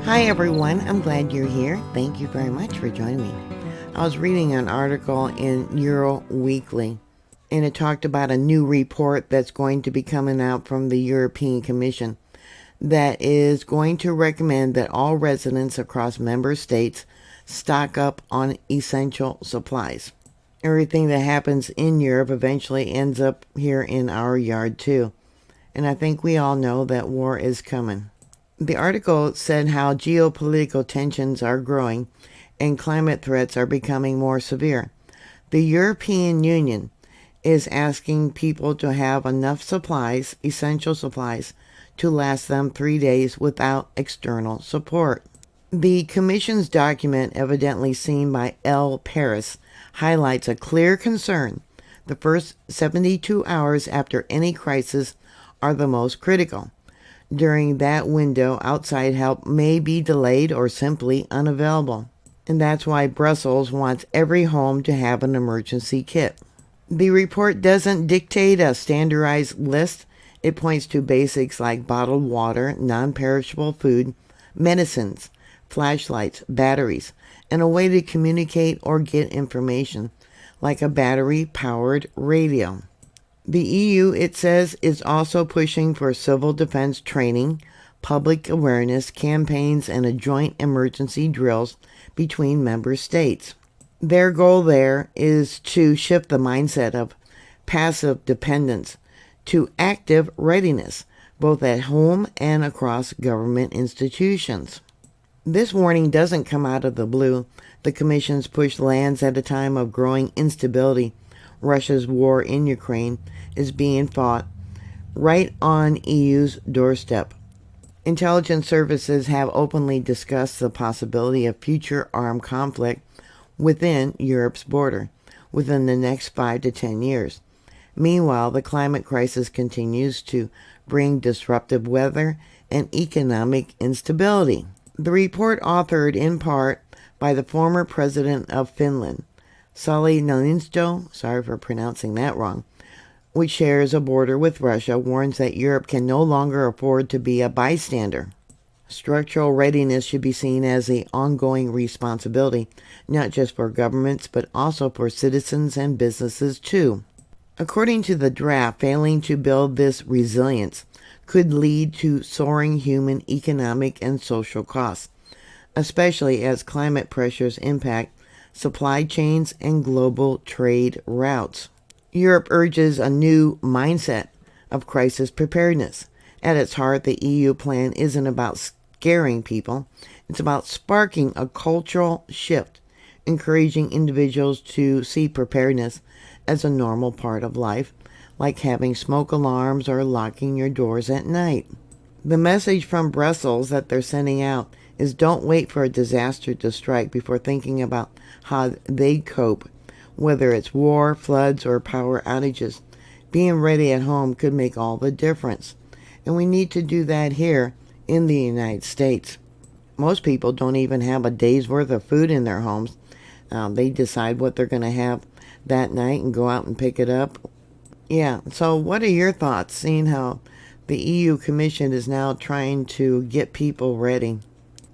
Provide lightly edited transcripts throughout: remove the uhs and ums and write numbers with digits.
Hi everyone, I'm glad you're here. Thank you very much for joining me. I was reading an article in Euro Weekly, and it talked about a new report that's going to be coming out from the European Commission that is going to recommend that all residents across member states stock up on essential supplies. Everything that happens in Europe eventually ends up here in our yard too. And I think we all know that war is coming. The article said how geopolitical tensions are growing and climate threats are becoming more severe. The European Union is asking people to have enough supplies, essential supplies, to last them 3 days without external support. The Commission's document, evidently seen by Elle Paris, highlights a clear concern. The first 72 hours after any crisis are the most critical. During that window, outside help may be delayed or simply unavailable. And that's why Brussels wants every home to have an emergency kit. The report doesn't dictate a standardized list. It points to basics like bottled water, non-perishable food, medicines, flashlights, batteries, and a way to communicate or get information, like a battery-powered radio. The EU, it says, is also pushing for civil defense training, public awareness campaigns, and a joint emergency drills between member states. Their goal there is to shift the mindset of passive dependence to active readiness, both at home and across government institutions. This warning doesn't come out of the blue. The Commission's push lands at a time of growing instability. Russia's war in Ukraine is being fought right on EU's doorstep. Intelligence services have openly discussed the possibility of future armed conflict within Europe's border within the next 5 to 10 years. Meanwhile, the climate crisis continues to bring disruptive weather and economic instability. The report, authored in part by the former president of Finland, Sauli Niinisto, sorry for pronouncing that wrong, which shares a border with Russia, warns that Europe can no longer afford to be a bystander. Structural readiness should be seen as an ongoing responsibility, not just for governments, but also for citizens and businesses too. According to the draft, failing to build this resilience could lead to soaring human, economic, and social costs, especially as climate pressures impact supply chains and global trade routes. Europe urges a new mindset of crisis preparedness. At its heart, the EU plan isn't about scaring people. It's about sparking a cultural shift, encouraging individuals to see preparedness as a normal part of life, like having smoke alarms or locking your doors at night. The message from Brussels that they're sending out is don't wait for a disaster to strike before thinking about how they cope, whether it's war, floods, or power outages. Being ready at home could make all the difference. And we need to do that here in the United States. Most people don't even have a day's worth of food in their homes. They decide what they're going to have that night and go out and pick it up. Yeah, so what are your thoughts, seeing how the EU Commission is now trying to get people ready?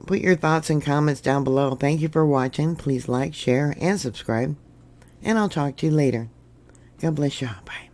Put your thoughts and comments down below. Thank you for watching. Please like, share, and subscribe. And I'll talk to you later. God bless you. Bye.